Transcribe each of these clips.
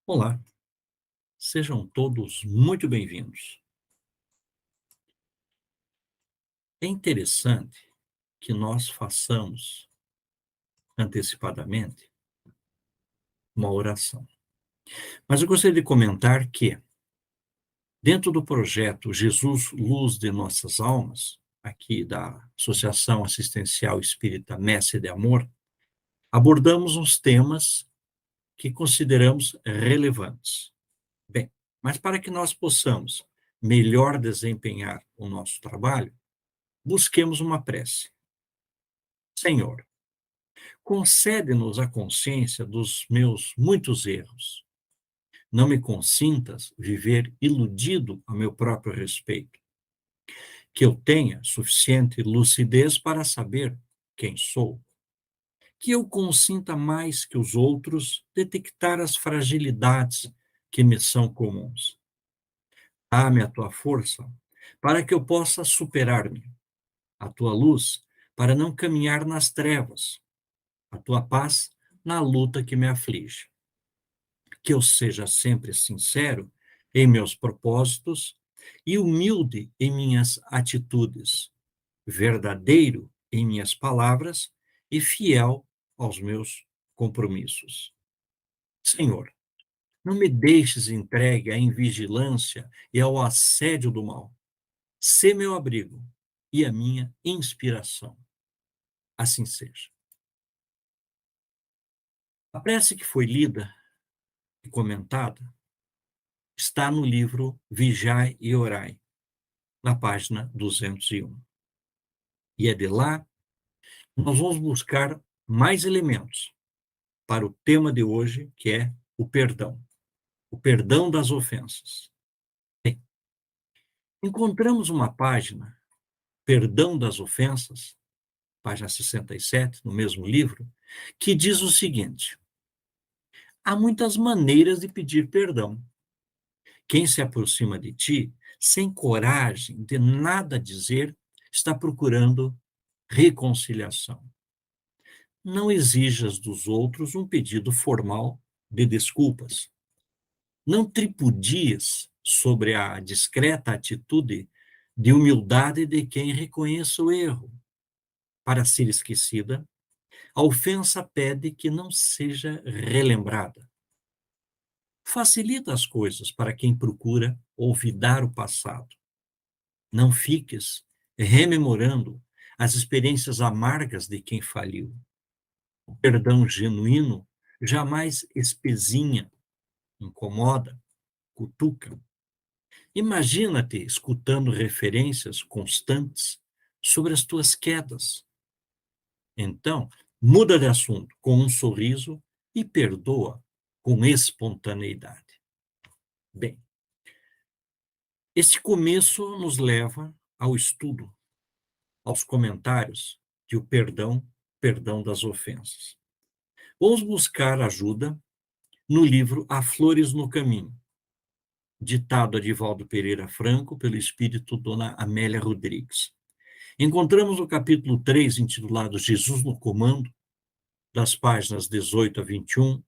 Olá, sejam todos muito bem-vindos. É interessante que nós façamos antecipadamente uma oração. Mas eu gostaria de comentar que, dentro do projeto Jesus, Luz de Nossas Almas, aqui da Associação Assistencial Espírita Messe de Amor, abordamos uns temas que consideramos relevantes. Bem, mas para que nós possamos melhor desempenhar o nosso trabalho, busquemos uma prece. Senhor, concede-nos a consciência dos meus muitos erros. Não me consintas viver iludido a meu próprio respeito. Que eu tenha suficiente lucidez para saber quem sou. Que eu consinta mais que os outros detectar as fragilidades que me são comuns. Dá-me a tua força para que eu possa superar-me. A tua luz para não caminhar nas trevas. A tua paz na luta que me aflige. Que eu seja sempre sincero em meus propósitos e humilde em minhas atitudes, verdadeiro em minhas palavras e fiel aos meus compromissos. Senhor, não me deixes entregue à invigilância e ao assédio do mal. Sê meu abrigo e a minha inspiração. Assim seja. A prece que foi lida e comentada está no livro Vigiai e Orai, na página 201. E é de lá que nós vamos buscar mais elementos para o tema de hoje, que é o perdão das ofensas. Bem, encontramos uma página, Perdão das Ofensas, página 67, no mesmo livro, que diz o seguinte: há muitas maneiras de pedir perdão. Quem se aproxima de ti, sem coragem de nada dizer, está procurando reconciliação. Não exijas dos outros um pedido formal de desculpas. Não tripudies sobre a discreta atitude de humildade de quem reconhece o erro. Para ser esquecida, a ofensa pede que não seja relembrada. Facilita as coisas para quem procura olvidar o passado. Não fiques rememorando as experiências amargas de quem faliu. O perdão genuíno jamais espezinha, incomoda, cutuca. Imagina-te escutando referências constantes sobre as tuas quedas. Então, muda de assunto com um sorriso e perdoa com espontaneidade. Bem, esse começo nos leva ao estudo, aos comentários de o perdão das ofensas. Vamos buscar ajuda no livro Há Flores no Caminho, ditado a Divaldo Pereira Franco pelo espírito Dona Amélia Rodrigues. Encontramos no capítulo 3, intitulado Jesus no Comando, das páginas 18 a 21,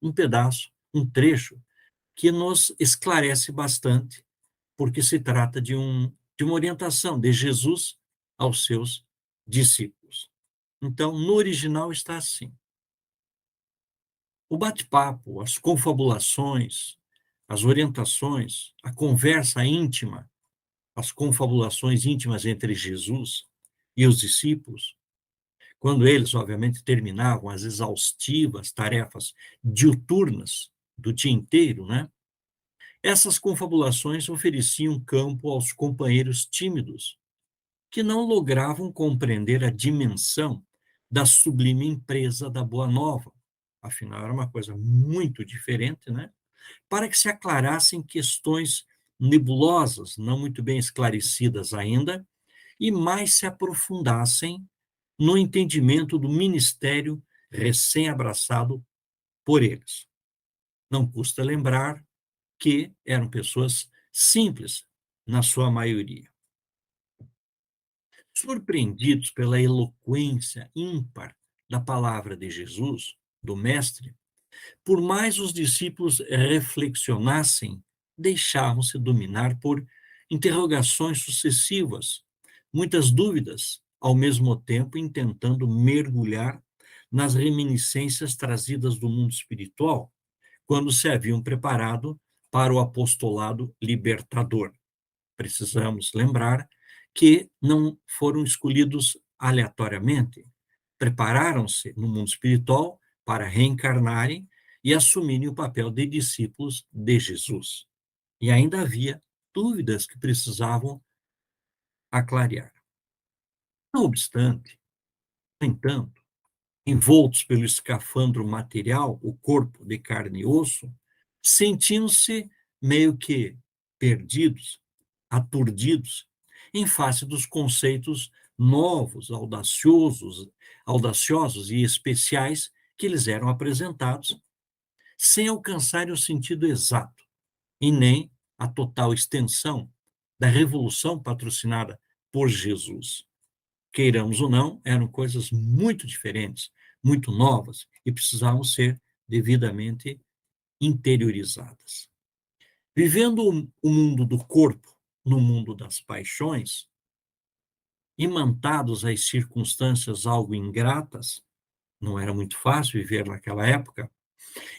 um pedaço, um trecho, que nos esclarece bastante, porque se trata de uma orientação de Jesus aos seus discípulos. Então, no original está assim: o bate-papo, as confabulações, as orientações, a conversa íntima, as confabulações íntimas entre Jesus e os discípulos, quando eles, obviamente, terminavam as exaustivas tarefas diuturnas do dia inteiro, né? Essas confabulações ofereciam campo aos companheiros tímidos, que não logravam compreender a dimensão da sublime empresa da Boa Nova. Afinal, era uma coisa muito diferente, né? Para que se aclarassem questões nebulosas, não muito bem esclarecidas ainda, e mais se aprofundassem no entendimento do ministério recém-abraçado por eles. Não custa lembrar que eram pessoas simples, na sua maioria. Surpreendidos pela eloquência ímpar da palavra de Jesus, do Mestre, Por mais os discípulos reflexionassem, deixavam-se dominar por interrogações sucessivas, muitas dúvidas, ao mesmo tempo intentando mergulhar nas reminiscências trazidas do mundo espiritual, quando se haviam preparado para o apostolado libertador. Precisamos lembrar que não foram escolhidos aleatoriamente, prepararam-se no mundo espiritual para reencarnarem e assumirem o papel de discípulos de Jesus. E ainda havia dúvidas que precisavam aclarear. Não obstante, no entanto, envoltos pelo escafandro material, o corpo de carne e osso, sentiam-se meio que perdidos, aturdidos, em face dos conceitos novos, audaciosos e especiais que lhes eram apresentados, sem alcançarem o sentido exato e nem a total extensão da revolução patrocinada por Jesus. Queiramos ou não, eram coisas muito diferentes, muito novas e precisavam ser devidamente interiorizadas. Vivendo o mundo do corpo no mundo das paixões, imantados às circunstâncias algo ingratas, não era muito fácil viver naquela época,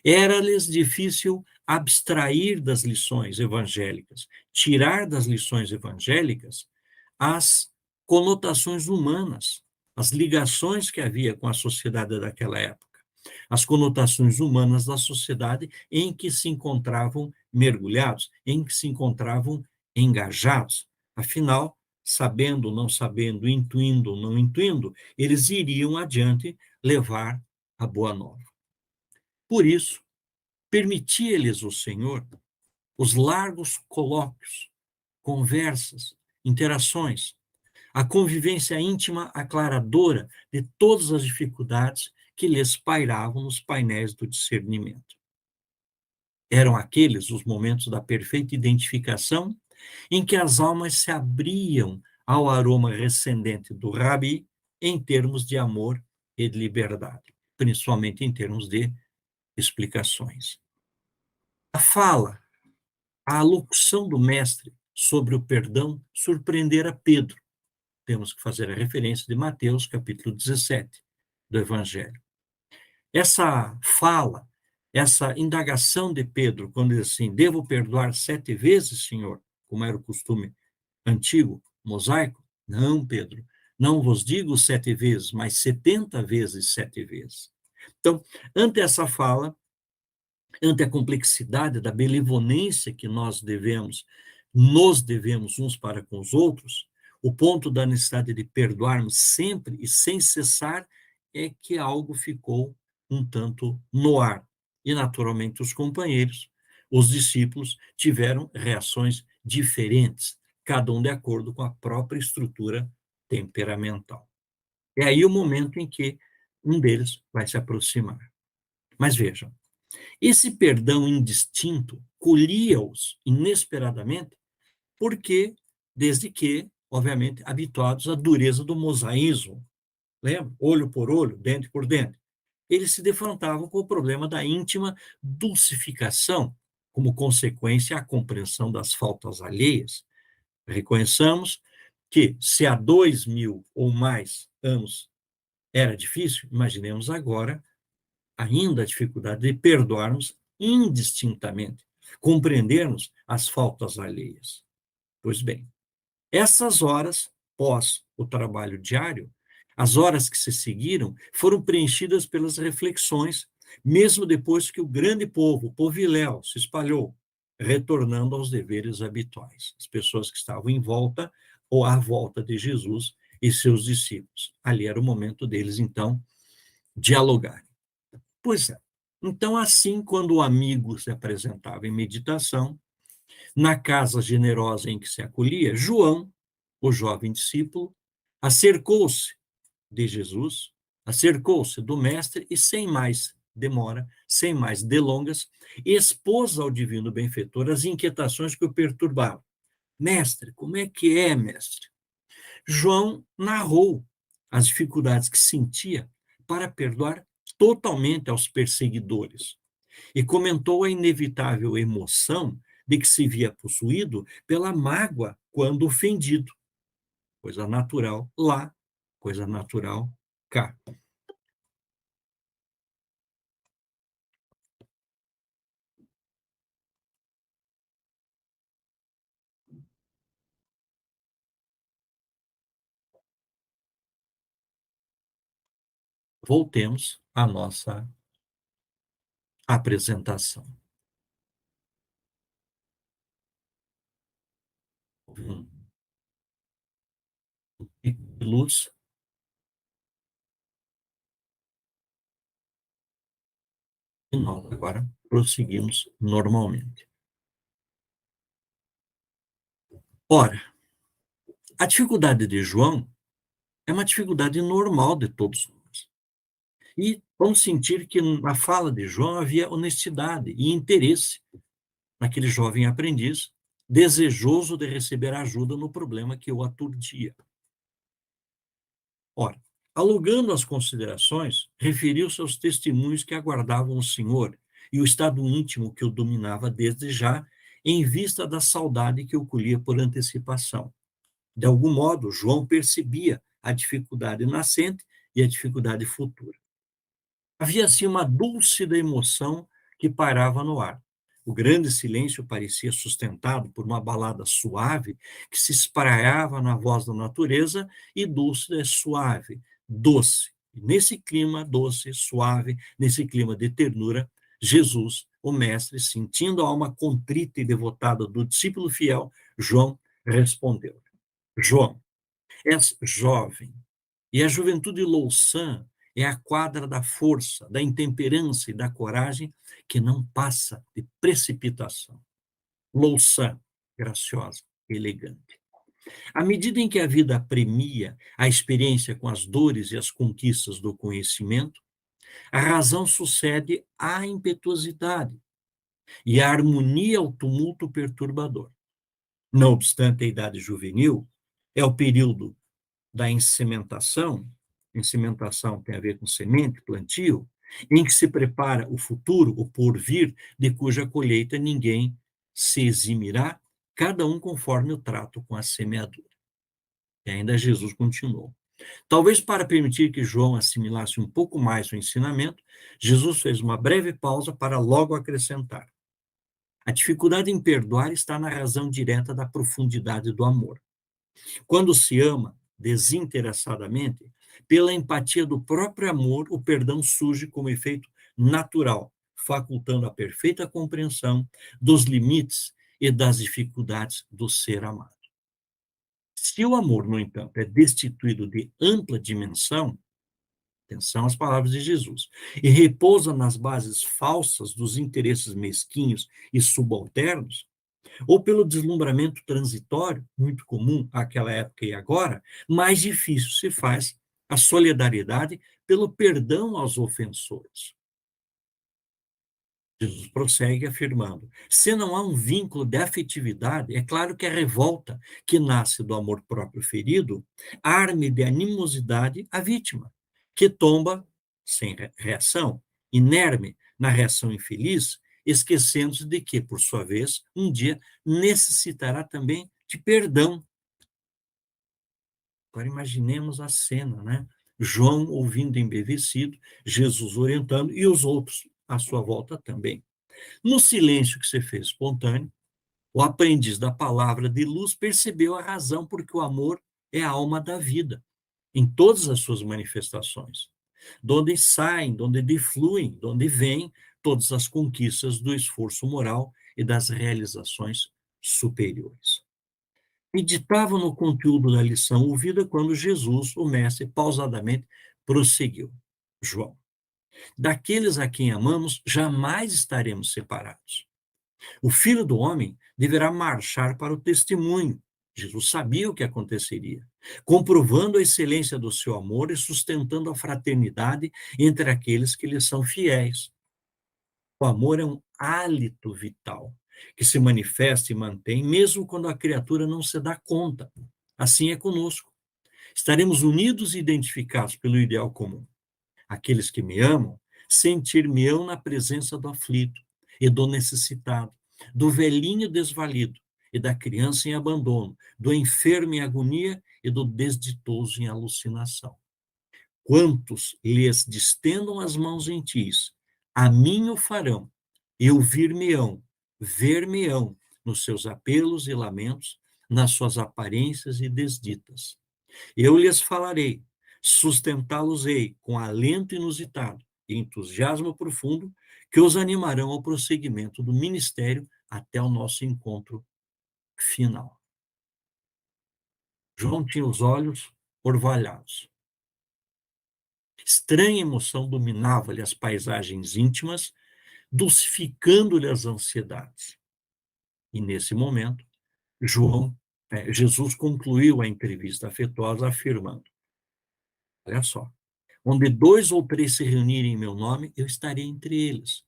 era-lhes difícil abstrair das lições evangélicas, tirar das lições evangélicas as conotações humanas, as ligações que havia com a sociedade daquela época, as conotações humanas da sociedade em que se encontravam mergulhados, em que se encontravam engajados. Afinal, sabendo, não sabendo, intuindo, não intuindo, eles iriam adiante levar a boa nova. Por isso, permitia-lhes o Senhor os largos colóquios, conversas, interações, a convivência íntima aclaradora de todas as dificuldades que lhes pairavam nos painéis do discernimento. Eram aqueles os momentos da perfeita identificação em que as almas se abriam ao aroma recendente do Rabi em termos de amor e de liberdade, principalmente em termos de explicações. A fala, a alocução do mestre sobre o perdão surpreendera Pedro. Temos que fazer a referência de Mateus, capítulo 17 do Evangelho. Essa fala, essa indagação de Pedro, quando diz assim, devo perdoar 7 vezes, Senhor, como era o costume antigo, mosaico? Não, Pedro, não vos digo 7 vezes, mas 70 vezes 7 vezes. Então, ante essa fala, ante a complexidade da benevolência que nos devemos uns para com os outros, o ponto da necessidade de perdoarmos sempre e sem cessar é que algo ficou um tanto no ar. E, naturalmente, os companheiros, os discípulos, tiveram reações diferentes, cada um de acordo com a própria estrutura temperamental. É aí o momento em que um deles vai se aproximar. Mas vejam, esse perdão indistinto colhia-os inesperadamente, porque, desde que, obviamente, habituados à dureza do mosaísmo, lembra? Olho por olho, dente por dente. Eles se defrontavam com o problema da íntima dulcificação, como consequência à compreensão das faltas alheias. Reconheçamos que, se há 2000 ou mais anos era difícil, imaginemos agora ainda a dificuldade de perdoarmos indistintamente, compreendermos as faltas alheias. Pois bem, essas horas, pós o trabalho diário, as horas que se seguiram, foram preenchidas pelas reflexões, mesmo depois que o grande povo, o poviléu, se espalhou, retornando aos deveres habituais. As pessoas que estavam em volta ou à volta de Jesus e seus discípulos. Ali era o momento deles, então, dialogarem. Pois é. Então, assim, quando o amigo se apresentava em meditação, na casa generosa em que se acolhia, João, o jovem discípulo, acercou-se de Jesus, acercou-se do mestre e, sem mais demora, sem mais delongas, expôs ao divino benfeitor as inquietações que o perturbavam. Mestre, como é que é, mestre? João narrou as dificuldades que sentia para perdoar totalmente aos perseguidores. e comentou a inevitável emoção de que se via possuído pela mágoa quando ofendido. Coisa natural lá, coisa natural cá. Voltemos à nossa apresentação. Hum. E luz, e nós agora prosseguimos normalmente. Ora, a dificuldade de João é uma dificuldade normal de todos nós. E vamos sentir que na fala de João havia honestidade e interesse naquele jovem aprendiz, desejoso de receber ajuda no problema que o aturdia. Ora, alugando as considerações, referiu-se aos testemunhos que aguardavam o Senhor e o estado íntimo que o dominava desde já, em vista da saudade que o colhia por antecipação. De algum modo, João percebia a dificuldade nascente e a dificuldade futura. Havia assim uma dúlcida emoção que pairava no ar. O grande silêncio parecia sustentado por uma balada suave que se espraiava na voz da natureza, e dúlcida é suave, doce. E nesse clima doce, suave, nesse clima de ternura, Jesus, o Mestre, sentindo a alma contrita e devotada do discípulo fiel, João respondeu: João, és jovem, e a juventude louçã é a quadra da força, da intemperança e da coragem que não passa de precipitação. Louçã, graciosa, elegante. À medida em que a vida premia a experiência com as dores e as conquistas do conhecimento, a razão sucede à impetuosidade e a harmonia ao tumulto perturbador. Não obstante a idade juvenil, é o período da ensementação tem a ver com semente, plantio, em que se prepara o futuro, o porvir, de cuja colheita ninguém se eximirá, cada um conforme o trato com a semeadura. E ainda Jesus continuou. Talvez para permitir que João assimilasse um pouco mais o ensinamento, Jesus fez uma breve pausa para logo acrescentar: a dificuldade em perdoar está na razão direta da profundidade do amor. Quando se ama desinteressadamente, pela empatia do próprio amor, o perdão surge como efeito natural, facultando a perfeita compreensão dos limites e das dificuldades do ser amado. Se o amor, no entanto, é destituído de ampla dimensão, atenção às palavras de Jesus, e repousa nas bases falsas dos interesses mesquinhos e subalternos, ou pelo deslumbramento transitório, muito comum àquela época e agora, mais difícil se faz a solidariedade pelo perdão aos ofensores. Jesus prossegue afirmando: se não há um vínculo de afetividade, é claro que a revolta que nasce do amor próprio ferido arme de animosidade a vítima, que tomba sem reação, inerme na reação infeliz, esquecendo-se de que, por sua vez, um dia necessitará também de perdão. Agora imaginemos a cena, né? João ouvindo embevecido, Jesus orientando e os outros à sua volta também. No silêncio que se fez espontâneo, o aprendiz da palavra de luz percebeu a razão porque o amor é a alma da vida, em todas as suas manifestações, de onde saem, de onde defluem, de onde vêm todas as conquistas do esforço moral e das realizações superiores. Meditava no conteúdo da lição ouvida quando Jesus, o Mestre, pausadamente prosseguiu: João, daqueles a quem amamos, jamais estaremos separados. O Filho do Homem deverá marchar para o testemunho. Jesus sabia o que aconteceria, comprovando a excelência do seu amor e sustentando a fraternidade entre aqueles que lhe são fiéis. O amor é um hálito vital que se manifesta e mantém mesmo quando a criatura não se dá conta. Assim é conosco. Estaremos unidos e identificados pelo ideal comum. Aqueles que me amam Sentir-me-ão na presença do aflito e do necessitado, do velhinho desvalido e da criança em abandono, do enfermo em agonia e do desditoso em alucinação. Quantos lhes distendam as mãos gentis, a mim o farão, e ouvir-me-ão, ver-me-ão nos seus apelos e lamentos, nas suas aparências e desditas. Eu lhes falarei, sustentá-los-ei com alento inusitado e entusiasmo profundo, que os animarão ao prosseguimento do ministério até o nosso encontro final. João tinha os olhos orvalhados. Estranha emoção dominava-lhe as paisagens íntimas, dulcificando-lhe as ansiedades. E nesse momento, Jesus concluiu a entrevista afetuosa afirmando: olha só, onde 2 ou 3 se reunirem em meu nome, eu estarei entre eles.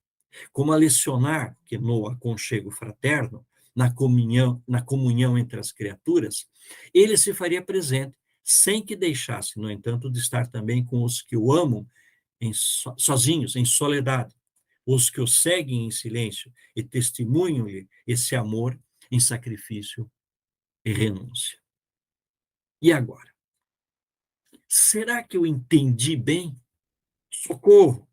Como a lecionar que no aconchego fraterno, na comunhão entre as criaturas, ele se faria presente, sem que deixasse, no entanto, de estar também com os que o amam sozinhos, em soledade, os que o seguem em silêncio e testemunham-lhe esse amor em sacrifício e renúncia. E agora? Será que eu entendi bem? Socorro!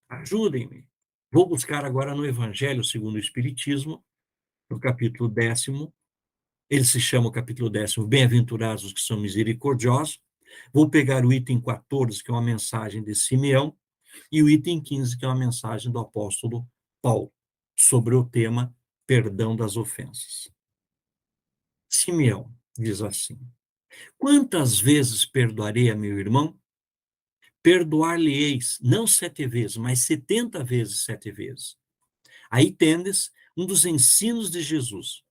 Ajudem-me. Vou buscar agora no Evangelho segundo o Espiritismo, no capítulo 10º. Ele se chama o capítulo 10º, Bem-aventurados os que são misericordiosos. Vou pegar o item 14, que é uma mensagem de Simeão, e o item 15, que é uma mensagem do apóstolo Paulo, sobre o tema perdão das ofensas. Simeão diz assim: quantas vezes perdoarei a meu irmão? Perdoar-lhe-eis, não 7 vezes, mas 70 vezes 7 vezes. Aí tendes um dos ensinos de Jesus,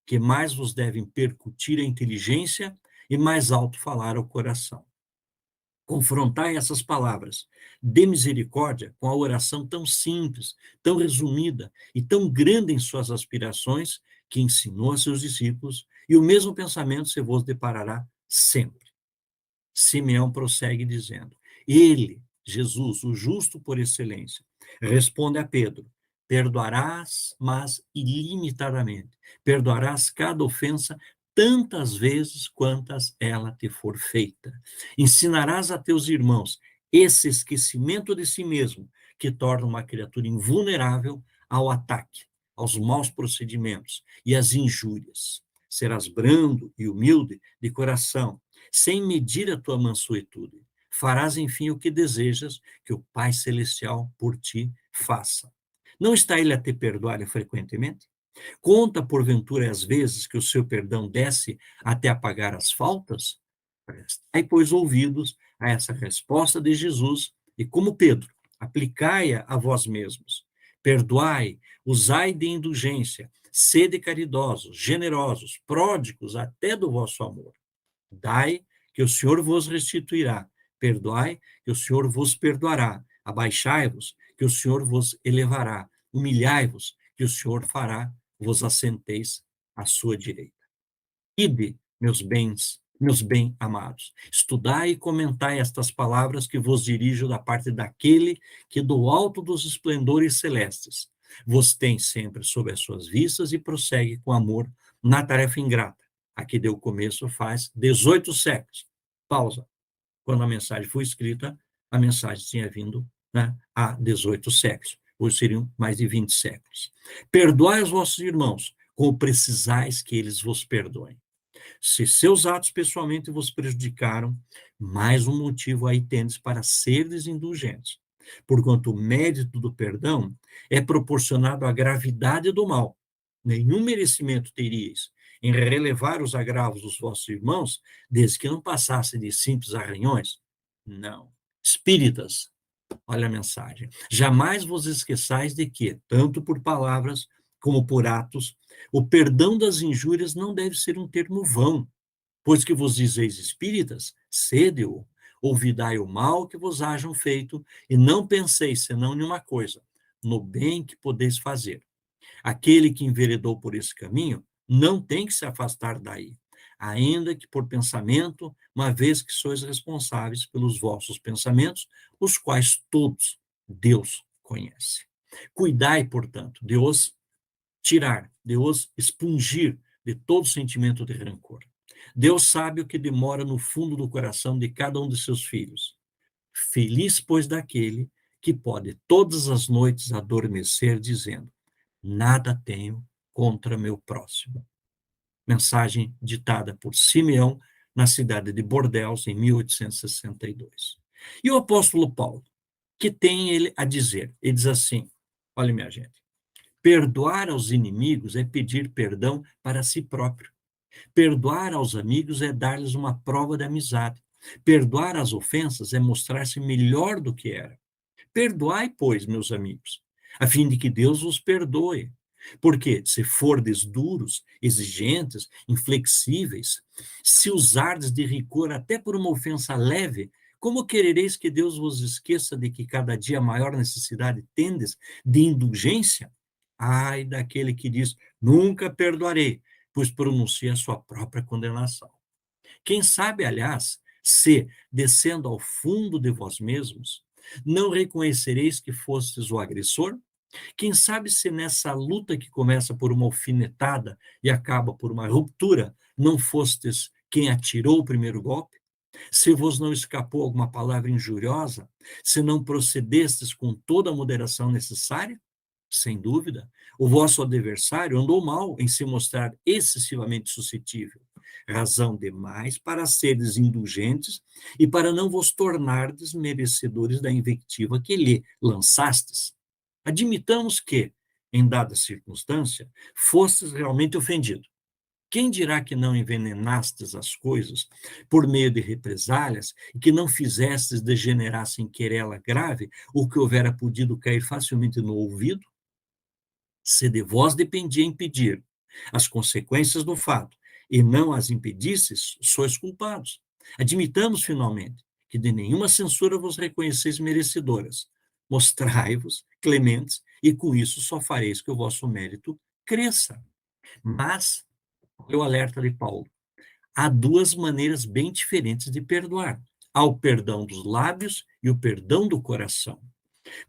que mais vos devem percutir a inteligência e mais alto falar ao coração. Confrontai essas palavras de misericórdia com a oração tão simples, tão resumida e tão grande em suas aspirações que ensinou a seus discípulos, e o mesmo pensamento se vos deparará sempre. Simeão prossegue dizendo: ele, Jesus, o justo por excelência, responde a Pedro: perdoarás, mas ilimitadamente. Perdoarás cada ofensa tantas vezes quantas ela te for feita. Ensinarás a teus irmãos esse esquecimento de si mesmo, que torna uma criatura invulnerável ao ataque, aos maus procedimentos e às injúrias. Serás brando e humilde de coração, sem medir a tua mansuetude. Farás, enfim, o que desejas que o Pai Celestial por ti faça. Não está ele a te perdoar frequentemente? Conta, porventura, as vezes que o seu perdão desce até apagar as faltas? Prestai, pois, ouvidos a essa resposta de Jesus e, como Pedro, aplicai-a a vós mesmos. Perdoai, usai de indulgência, sede caridosos, generosos, pródigos até do vosso amor. Dai, que o Senhor vos restituirá. Perdoai, que o Senhor vos perdoará. Abaixai-vos, que o Senhor vos elevará. Humilhai-vos, que o Senhor fará vos assenteis à sua direita. Ide, meus bem-amados, estudai e comentai estas palavras que vos dirijo da parte daquele que do alto dos esplendores celestes vos tem sempre sob as suas vistas e prossegue com amor na tarefa ingrata, a que deu começo faz 18 séculos. Pausa. Quando a mensagem foi escrita, a mensagem tinha vindo, né, há 18 séculos. Hoje seriam mais de 20 séculos. Perdoai os vossos irmãos, como precisais que eles vos perdoem. Se seus atos pessoalmente vos prejudicaram, mais um motivo aí tendes para seres indulgentes. Porquanto o mérito do perdão é proporcionado à gravidade do mal. Nenhum merecimento teríeis em relevar os agravos dos vossos irmãos, desde que não passassem de simples arranhões? Não. Espíritas, olha a mensagem. Jamais vos esqueçais de que, tanto por palavras como por atos, o perdão das injúrias não deve ser um termo vão, pois que vos dizeis espíritas, sede-o, ouvidai o mal que vos hajam feito, e não penseis senão em uma coisa, no bem que podeis fazer. Aquele que enveredou por esse caminho não tem que se afastar daí, ainda que por pensamento, uma vez que sois responsáveis pelos vossos pensamentos, os quais todos Deus conhece. Cuidai, portanto, de os tirar, de os expungir de todo sentimento de rancor. Deus sabe o que demora no fundo do coração de cada um de seus filhos. Feliz, pois, daquele que pode todas as noites adormecer, dizendo: nada tenho contra meu próximo. Mensagem ditada por Simeão na cidade de Bordeaux, em 1862. E o apóstolo Paulo, que tem ele a dizer? Ele diz assim: olha, minha gente, perdoar aos inimigos é pedir perdão para si próprio. Perdoar aos amigos é dar-lhes uma prova de amizade. Perdoar as ofensas é mostrar-se melhor do que era. Perdoai, pois, meus amigos, a fim de que Deus vos perdoe. Porque, se fordes duros, exigentes, inflexíveis, se usardes de rigor até por uma ofensa leve, como querereis que Deus vos esqueça de que cada dia maior necessidade tendes de indulgência? Ai daquele que diz: nunca perdoarei, pois pronuncia a sua própria condenação. Quem sabe, aliás, se, descendo ao fundo de vós mesmos, não reconhecereis que fostes o agressor? Quem sabe se nessa luta que começa por uma alfinetada e acaba por uma ruptura, não fostes quem atirou o primeiro golpe? Se vos não escapou alguma palavra injuriosa, se não procedestes com toda a moderação necessária? Sem dúvida, o vosso adversário andou mal em se mostrar excessivamente suscetível, razão demais para seres indulgentes e para não vos tornardes merecedores da invectiva que lhe lançastes. Admitamos que, em dada circunstância, fostes realmente ofendido. Quem dirá que não envenenastes as coisas por meio de represálias e que não fizestes degenerasse em querela grave, o que houvera podido cair facilmente no ouvido? Se de vós dependia impedir as consequências do fato e não as impedisseis, sois culpados. Admitamos, finalmente, que de nenhuma censura vos reconheceis merecedoras. Mostrai-vos clementes e com isso só fareis que o vosso mérito cresça. Mas, o alerta de Paulo, há duas maneiras bem diferentes de perdoar. Há o perdão dos lábios e o perdão do coração.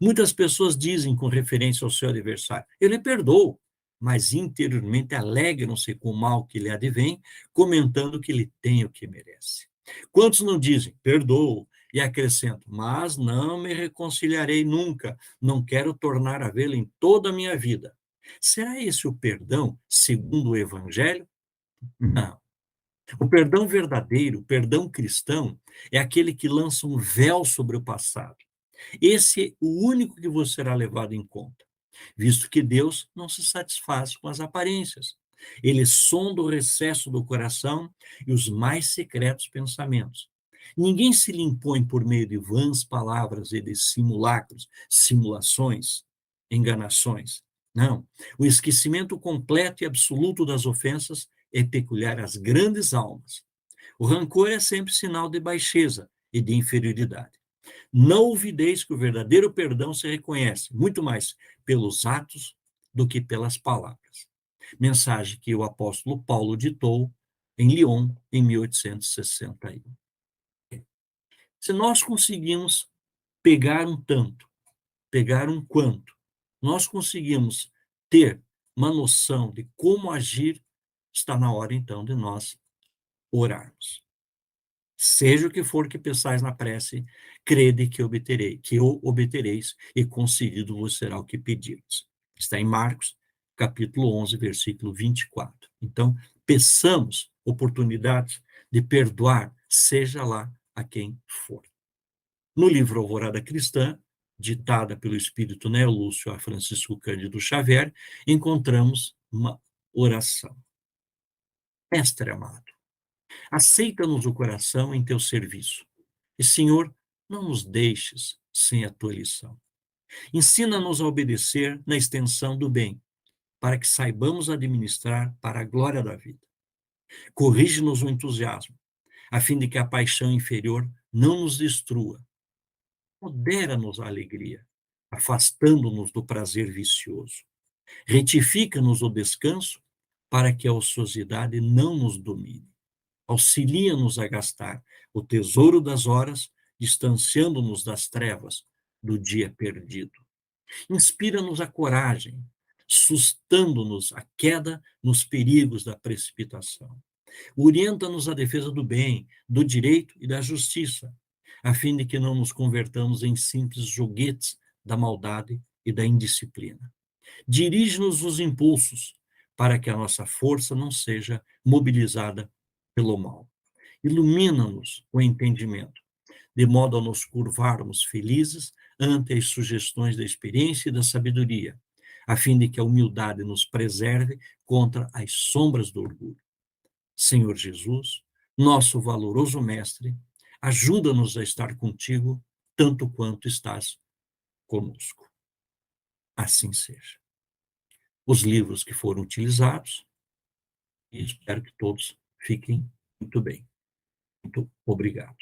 Muitas pessoas dizem, com referência ao seu adversário: eu lhe perdoo, mas interiormente alegram-se com o mal que lhe advém, comentando que lhe tem o que merece. Quantos não dizem: perdoo, e acrescentam: mas não me reconciliarei nunca, não quero tornar a vê-lo em toda a minha vida. Será esse o perdão segundo o Evangelho? Não. O perdão verdadeiro, o perdão cristão, é aquele que lança um véu sobre o passado. Esse é o único que você será levado em conta, visto que Deus não se satisfaz com as aparências. Ele sonda o recesso do coração e os mais secretos pensamentos. Ninguém se lhe impõe por meio de vãs palavras e de simulacros, simulações, enganações. Não. O esquecimento completo e absoluto das ofensas é peculiar às grandes almas. O rancor é sempre sinal de baixeza e de inferioridade. Não olvideis que o verdadeiro perdão se reconhece muito mais pelos atos do que pelas palavras. Mensagem que o apóstolo Paulo ditou em Lyon, em 1861. Se nós conseguimos pegar um tanto, pegar um quanto, nós conseguimos ter uma noção de como agir, está na hora então de nós orarmos. Seja o que for que pensais na prece, crede que obterei, que o obtereis, e concedido vos será o que pedirdes. Está em Marcos, capítulo 11, versículo 24. Então, peçamos oportunidades de perdoar, seja lá a quem for. No livro Alvorada Cristã, ditada pelo espírito Neolúcio a Francisco Cândido Xavier, encontramos uma oração. Mestre amado, aceita-nos o coração em teu serviço. E, Senhor, não nos deixes sem a tua lição. Ensina-nos a obedecer na extensão do bem, para que saibamos administrar para a glória da vida. Corrige-nos o entusiasmo, a fim de que a paixão inferior não nos destrua. Modera-nos a alegria, afastando-nos do prazer vicioso. Retifica-nos o descanso, para que a ociosidade não nos domine. Auxilia-nos a gastar o tesouro das horas, distanciando-nos das trevas do dia perdido. Inspira-nos a coragem, sustando-nos a queda nos perigos da precipitação. Orienta-nos à defesa do bem, do direito e da justiça, a fim de que não nos convertamos em simples joguetes da maldade e da indisciplina. Dirige-nos os impulsos, para que a nossa força não seja mobilizada pelo mal. Ilumina-nos o entendimento, de modo a nos curvarmos felizes ante as sugestões da experiência e da sabedoria, a fim de que a humildade nos preserve contra as sombras do orgulho. Senhor Jesus, nosso valoroso Mestre, ajuda-nos a estar contigo tanto quanto estás conosco. Assim seja. Os livros que foram utilizados, e espero que todos fiquem muito bem. Muito obrigado.